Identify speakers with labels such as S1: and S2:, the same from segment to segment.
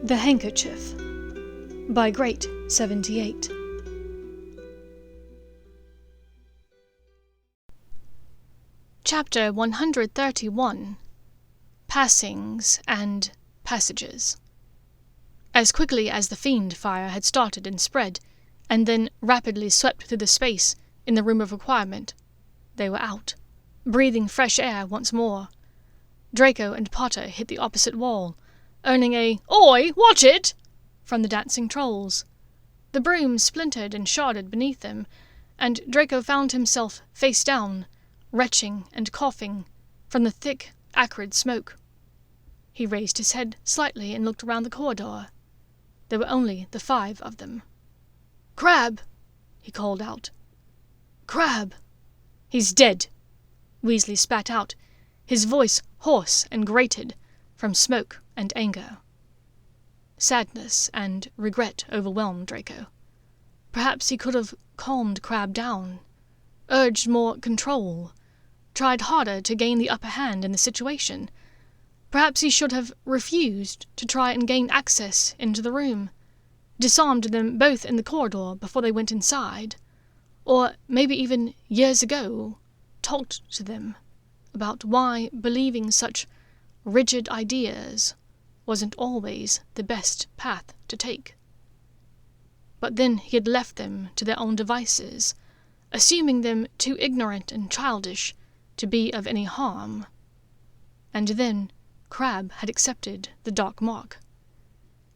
S1: The Handkerchief by Great 78. Chapter 131. Passings and Passages. As quickly as the fiend fire had started and spread, and then rapidly swept through the space in the room of requirement, they were out, breathing fresh air once more. Draco and Potter hit the opposite wall, earning a "Oi, watch it!" from the dancing trolls. The broom splintered and sharded beneath them, and Draco found himself face down, retching and coughing from the thick, acrid smoke. He raised his head slightly and looked around the corridor. There were only the 5 of them. "Crabbe!" he called out. "Crabbe!" "He's dead!" Weasley spat out, his voice hoarse and grated from smoke and anger. Sadness and regret overwhelmed Draco. Perhaps he could have calmed Crabbe down, urged more control, tried harder to gain the upper hand in the situation. Perhaps he should have refused to try and gain access into the room, disarmed them both in the corridor before they went inside, or maybe even years ago talked to them about why believing such rigid ideas wasn't always the best path to take. But then he had left them to their own devices, assuming them too ignorant and childish to be of any harm. And then Crabbe had accepted the dark mark.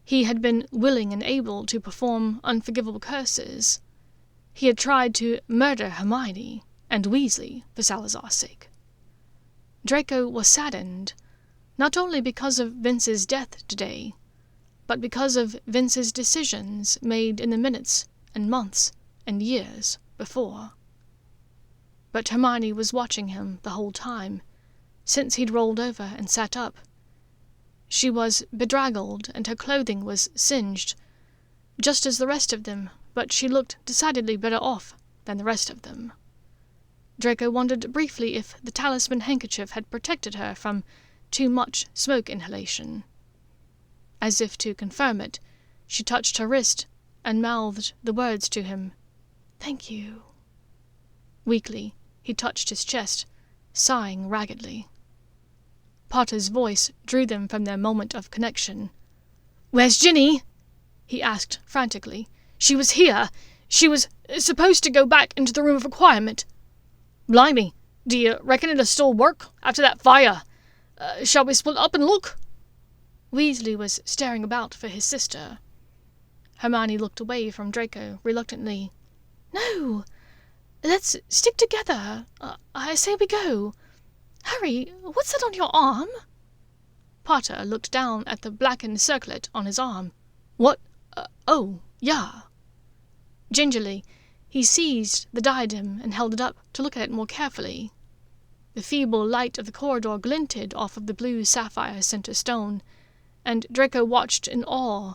S1: He had been willing and able to perform unforgivable curses. He had tried to murder Hermione and Weasley for Salazar's sake. Draco was saddened, not only because of Vince's death today, but because of Vince's decisions made in the minutes and months and years before. But Hermione was watching him the whole time, since he'd rolled over and sat up. She was bedraggled and her clothing was singed, just as the rest of them, but she looked decidedly better off than the rest of them. Draco wondered briefly if the talisman handkerchief had protected her from too much smoke inhalation. As if to confirm it, she touched her wrist and mouthed the words to him, "Thank you." Weakly, he touched his chest, sighing raggedly. Potter's voice drew them from their moment of connection. "Where's Ginny?" he asked frantically. "She was here. She was supposed to go back into the room of requirement. Blimey, do you reckon it'll still work after that fire? Shall we split up and look?" Weasley was staring about for his sister. Hermione looked away from Draco reluctantly. "No, let's stick together. I say we go. Harry, what's that on your arm?" Potter looked down at the blackened circlet on his arm. "What? Oh, yeah." Gingerly, he seized the diadem and held it up to look at it more carefully. The feeble light of the corridor glinted off of the blue sapphire center stone, and Draco watched in awe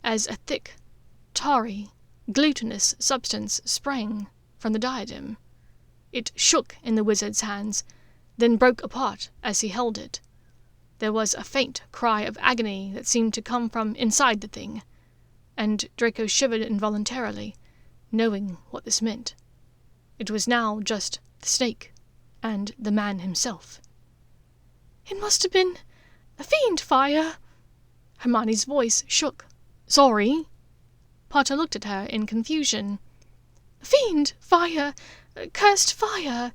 S1: as a thick, tarry, glutinous substance sprang from the diadem. It shook in the wizard's hands, then broke apart as he held it. There was a faint cry of agony that seemed to come from inside the thing, and Draco shivered involuntarily, knowing what this meant. It was now just the snake and the man himself. "It must have been a fiend fire." Hermione's voice shook. "Sorry?" Potter looked at her in confusion. "Fiend fire, cursed fire.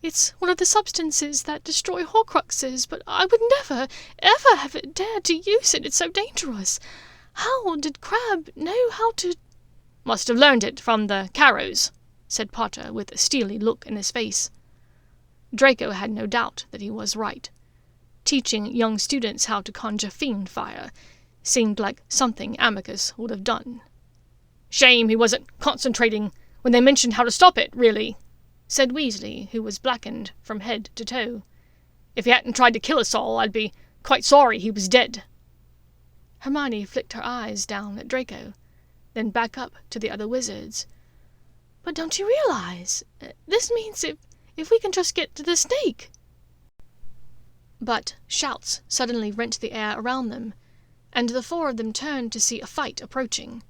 S1: It's one of the substances that destroy Horcruxes, but I would never, ever have dared to use it. It's so dangerous. How did Crabbe know how to—" "Must have learned it from the Carrows," said Potter with a steely look in his face. Draco had no doubt that he was right. Teaching young students how to conjure fiend fire seemed like something Amicus would have done. "Shame he wasn't concentrating when they mentioned how to stop it, really," said Weasley, who was blackened from head to toe. "If he hadn't tried to kill us all, I'd be quite sorry he was dead." Hermione flicked her eyes down at Draco, then back up to the other wizards. "But don't you realize? This means if we can just get to the snake." But shouts suddenly rent the air around them, and the four of them turned to see a fight approaching.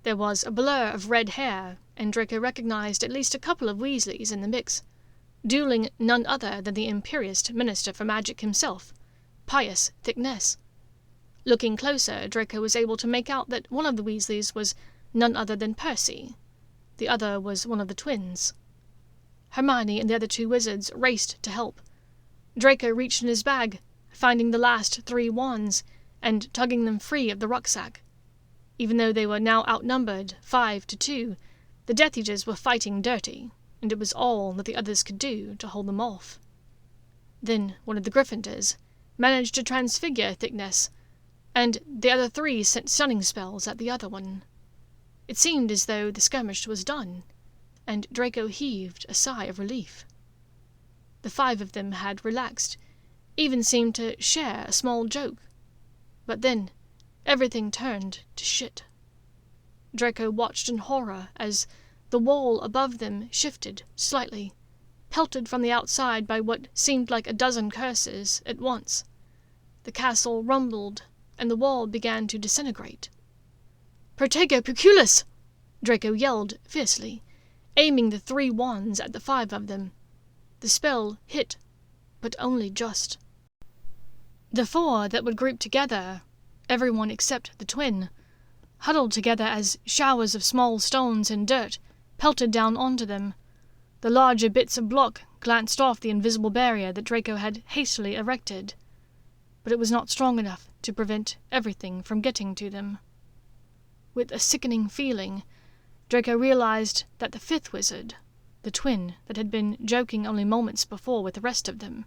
S1: There was a blur of red hair, and Draco recognized at least a couple of Weasleys in the mix, dueling none other than the imperious Minister for Magic himself, Pious Thickness. Looking closer, Draco was able to make out that one of the Weasleys was none other than Percy. The other was one of the twins. Hermione and the other two wizards raced to help. Draco reached in his bag, finding the last 3 wands, and tugging them free of the rucksack. Even though they were now outnumbered 5 to 2, the Death Eaters were fighting dirty, and it was all that the others could do to hold them off. Then one of the Gryffindors managed to transfigure Thickness, and the other 3 sent stunning spells at the other one. It seemed as though the skirmish was done, and Draco heaved a sigh of relief. The 5 of them had relaxed, even seemed to share a small joke. But then everything turned to shit. Draco watched in horror as the wall above them shifted slightly, pelted from the outside by what seemed like a dozen curses at once. The castle rumbled, and the wall began to disintegrate. "Protego Proculus!" Draco yelled fiercely, aiming the 3 wands at the 5 of them. The spell hit, but only just. The 4 that would group together, everyone except the twin, huddled together as showers of small stones and dirt pelted down onto them. The larger bits of block glanced off the invisible barrier that Draco had hastily erected, but it was not strong enough to prevent everything from getting to them. With a sickening feeling, Draco realized that the 5th wizard, the twin that had been joking only moments before with the rest of them,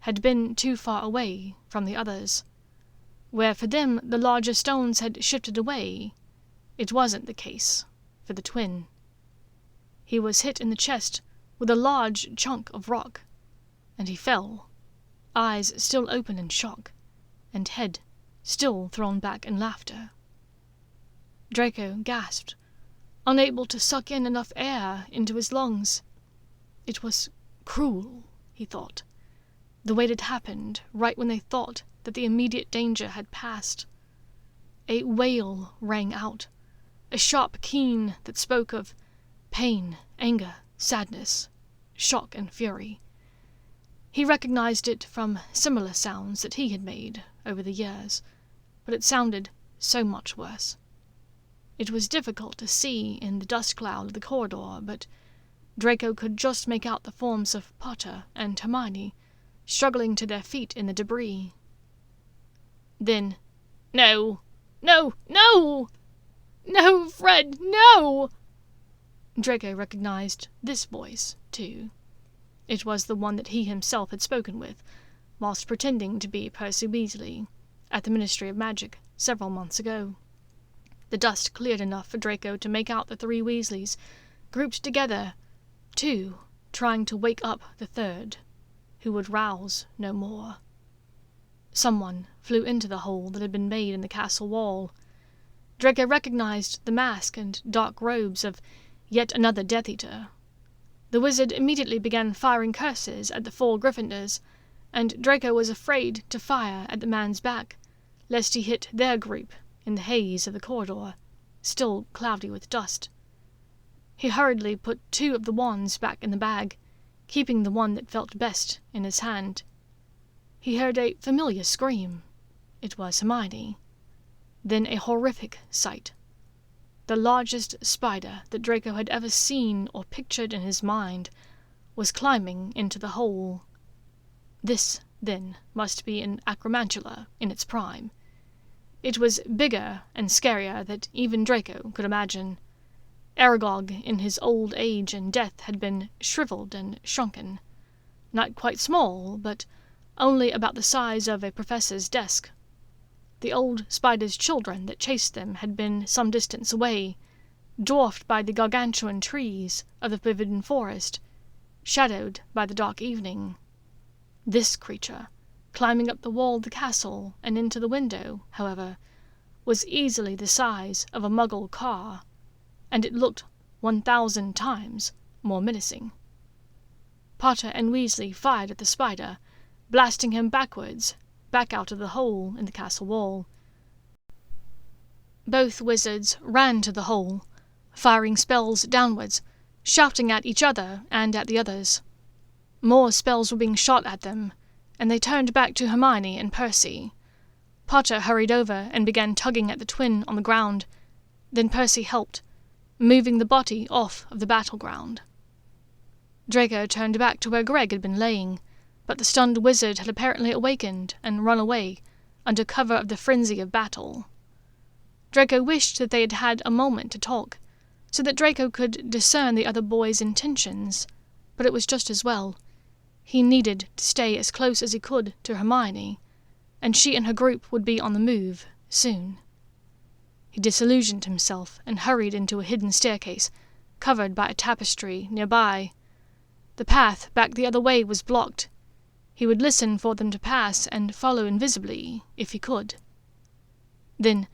S1: had been too far away from the others. Where for them the larger stones had shifted away, it wasn't the case for the twin. He was hit in the chest with a large chunk of rock, and he fell, eyes still open in shock, and head still thrown back in laughter. Draco gasped, unable to suck in enough air into his lungs. It was cruel, he thought. The way it happened right when they thought that the immediate danger had passed. A wail rang out, a sharp keen that spoke of pain, anger, sadness, shock and fury. He recognized it from similar sounds that he had made over the years, but it sounded so much worse. It was difficult to see in the dust cloud of the corridor, but Draco could just make out the forms of Potter and Hermione struggling to their feet in the debris. Then, "No! No! No! No, Fred, no!" Draco recognized this voice, too. It was the one that he himself had spoken with, whilst pretending to be Percy Weasley, at the Ministry of Magic several months ago. The dust cleared enough for Draco to make out the 3 Weasleys, grouped together, 2 trying to wake up the 3rd, who would rouse no more. Someone flew into the hole that had been made in the castle wall. Draco recognized the mask and dark robes of yet another Death Eater. The wizard immediately began firing curses at the 4 Gryffindors, and Draco was afraid to fire at the man's back, lest he hit their group in the haze of the corridor, still cloudy with dust. He hurriedly put 2 of the wands back in the bag, keeping the one that felt best in his hand. He heard a familiar scream. It was Hermione. Then a horrific sight. The largest spider that Draco had ever seen or pictured in his mind was climbing into the hole. This, then, must be an acromantula in its prime. It was bigger and scarier than even Draco could imagine. Aragog, in his old age and death, had been shriveled and shrunken. Not quite small, but only about the size of a professor's desk. The old spider's children that chased them had been some distance away, dwarfed by the gargantuan trees of the forbidden forest, shadowed by the dark evening. This creature, climbing up the wall of the castle and into the window, however, was easily the size of a muggle car, and it looked 1,000 times more menacing. Potter and Weasley fired at the spider, blasting him backwards, back out of the hole in the castle wall. Both wizards ran to the hole, firing spells downwards, shouting at each other and at the others. More spells were being shot at them, and they turned back to Hermione and Percy. Potter hurried over and began tugging at the twin on the ground. Then Percy helped, moving the body off of the battleground. Draco turned back to where Greg had been laying, but the stunned wizard had apparently awakened and run away under cover of the frenzy of battle. Draco wished that they had had a moment to talk, so that Draco could discern the other boy's intentions, but it was just as well. He needed to stay as close as he could to Hermione, and she and her group would be on the move soon. He disillusioned himself and hurried into a hidden staircase, covered by a tapestry nearby. The path back the other way was blocked. He would listen for them to pass and follow invisibly, if he could. Then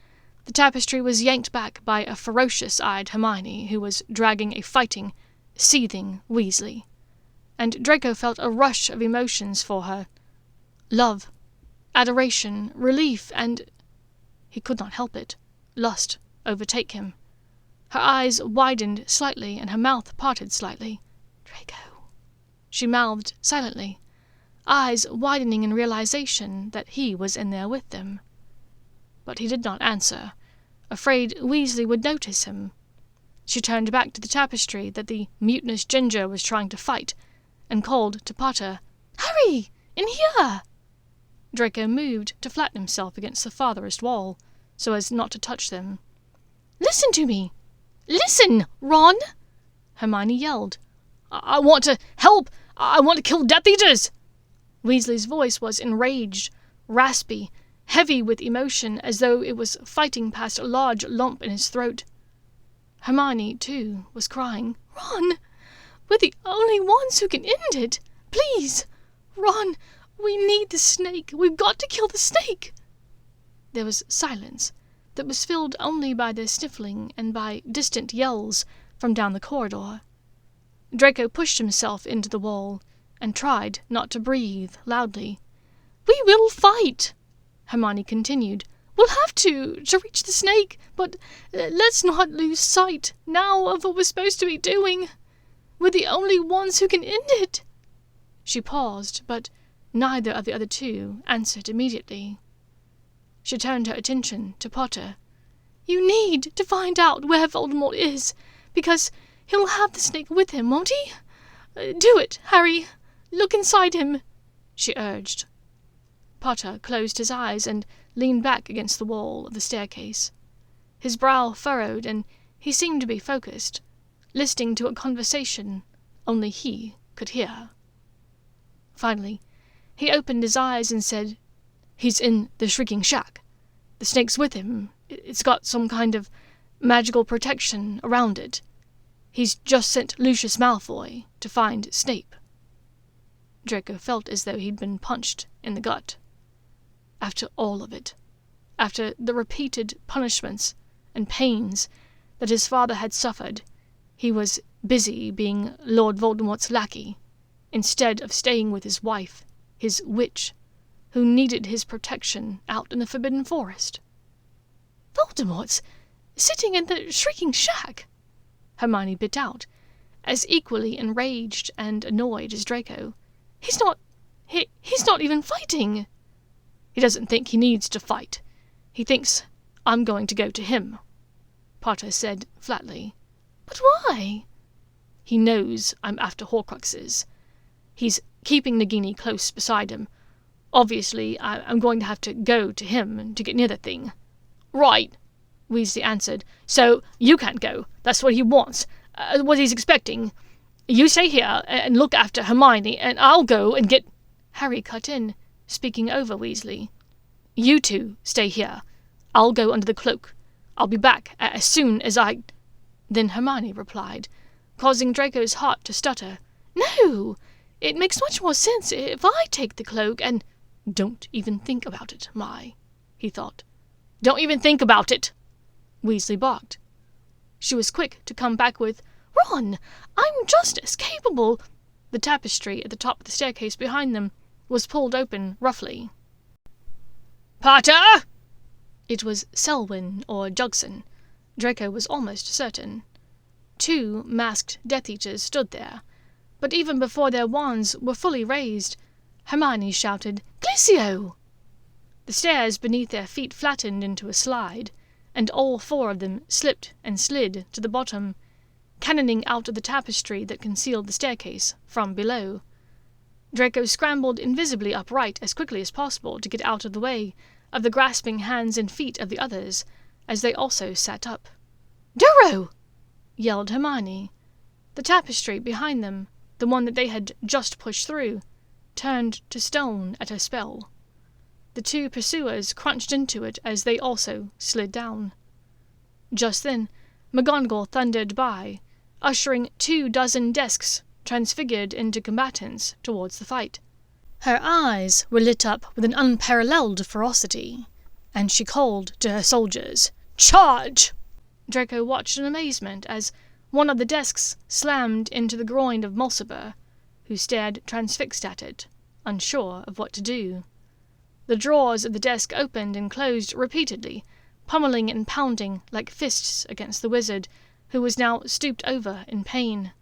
S1: the tapestry was yanked back by a ferocious-eyed Hermione who was dragging a fighting, seething Weasley, and Draco felt a rush of emotions for her. Love, adoration, relief, and... he could not help it. Lust overtake him. Her eyes widened slightly and her mouth parted slightly. "Draco," she mouthed silently, eyes widening in realization that he was in there with them. But he did not answer, afraid Weasley would notice him. She turned back to the tapestry that the mutinous ginger was trying to fight, and called to Potter, "Hurry! In here!" Draco moved to flatten himself against the farthest wall, so as not to touch them. "Listen to me! Listen, Ron!" Hermione yelled. I want to help! I want to kill Death Eaters!" Weasley's voice was enraged, raspy, heavy with emotion, as though it was fighting past a large lump in his throat. Hermione, too, was crying, "Ron, we're the only ones who can end it! Please! Ron, we need the snake! We've got to kill the snake!" There was silence that was filled only by their sniffling and by distant yells from down the corridor. Draco pushed himself into the wall and tried not to breathe loudly. "We will fight," Hermione continued. "We'll have to reach the snake, but let's not lose sight now of what we're supposed to be doing. We're the only ones who can end it." She paused, but neither of the other two answered immediately. She turned her attention to Potter. "You need to find out where Voldemort is, because he'll have the snake with him, won't he? Do it, Harry. Look inside him," she urged. Potter closed his eyes and leaned back against the wall of the staircase. His brow furrowed, and he seemed to be focused, listening to a conversation only he could hear. Finally, he opened his eyes and said, "He's in the Shrieking Shack. The snake's with him. It's got some kind of magical protection around it. He's just sent Lucius Malfoy to find Snape." Draco felt as though he'd been punched in the gut. After all of it, after the repeated punishments and pains that his father had suffered, he was busy being Lord Voldemort's lackey, instead of staying with his wife, his witch, who needed his protection out in the Forbidden Forest. "Voldemort's sitting in the Shrieking Shack," Hermione bit out, as equally enraged and annoyed as Draco. He's not even fighting." "He doesn't think he needs to fight. He thinks I'm going to go to him," Potter said flatly. "But why?" "He knows I'm after Horcruxes. He's keeping Nagini close beside him. Obviously, I'm going to have to go to him to get near the thing." "Right," Weasley answered. "So you can't go. That's what he wants. What he's expecting. You stay here and look after Hermione, and I'll go and get—" Harry cut in, speaking over Weasley. "You two stay here. I'll go under the cloak. I'll be back as soon as I—" Then Hermione replied, causing Draco's heart to stutter. "No! It makes much more sense if I take the cloak and—" "Don't even think about it, he thought. "Don't even think about it!" Weasley barked. She was quick to come back with, "Ron, I'm just as capable—" The tapestry at the top of the staircase behind them was pulled open roughly. "Potter! It was Selwyn or Jugson. Draco was almost certain. 2 masked Death Eaters stood there, but even before their wands were fully raised, Hermione shouted, "Glisio!" The stairs beneath their feet flattened into a slide, and all 4 of them slipped and slid to the bottom, cannoning out of the tapestry that concealed the staircase from below. Draco scrambled invisibly upright as quickly as possible to get out of the way of the grasping hands and feet of the others, as they also sat up. "Duro!" yelled Hermione. The tapestry behind them, the one that they had just pushed through, turned to stone at her spell. The 2 pursuers crunched into it as they also slid down. Just then, McGonagall thundered by, ushering 24 desks transfigured into combatants towards the fight. Her eyes were lit up with an unparalleled ferocity, and she called to her soldiers, "Charge!" Draco watched in amazement as one of the desks slammed into the groin of Mulciber, who stared transfixed at it, unsure of what to do. The drawers of the desk opened and closed repeatedly, pummeling and pounding like fists against the wizard, who was now stooped over in pain.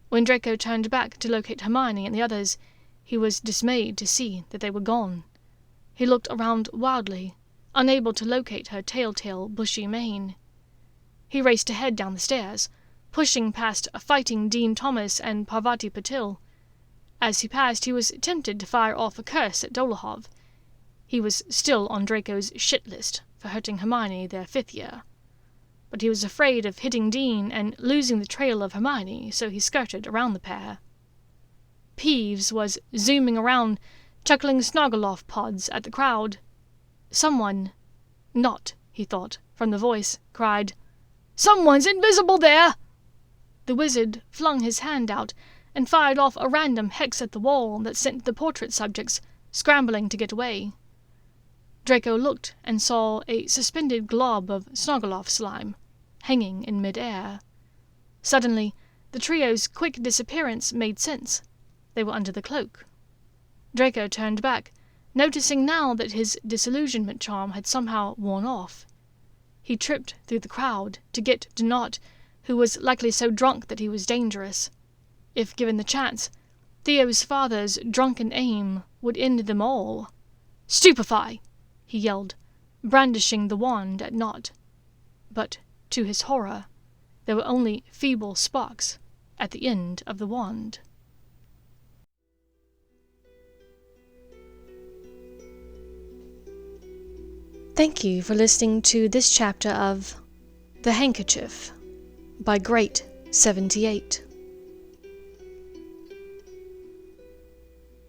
S1: When Draco turned back to locate Hermione and the others, he was dismayed to see that they were gone. He looked around wildly, unable to locate her telltale bushy mane. He raced ahead down the stairs, pushing past a fighting Dean Thomas and Parvati Patil. As he passed, he was tempted to fire off a curse at Dolohov. He was still on Draco's shit list for hurting Hermione their 5th year. But he was afraid of hitting Dean and losing the trail of Hermione, so he skirted around the pair. Peeves was zooming around, chuckling Snargaloff pods at the crowd. Someone, not, he thought, from the voice, cried, "Someone's invisible there!" The wizard flung his hand out and fired off a random hex at the wall that sent the portrait subjects scrambling to get away. Draco looked and saw a suspended glob of Snargaloff slime, hanging in mid-air. Suddenly, the trio's quick disappearance made sense. They were under the cloak. Draco turned back, noticing now that his disillusionment charm had somehow worn off. He tripped through the crowd to get to Nott, who was likely so drunk that he was dangerous. If given the chance, Theo's father's drunken aim would end them all. "Stupefy!" he yelled, brandishing the wand at Nott. But, to his horror, there were only feeble sparks at the end of the wand. Thank you for listening to this chapter of The Handkerchief by Great78.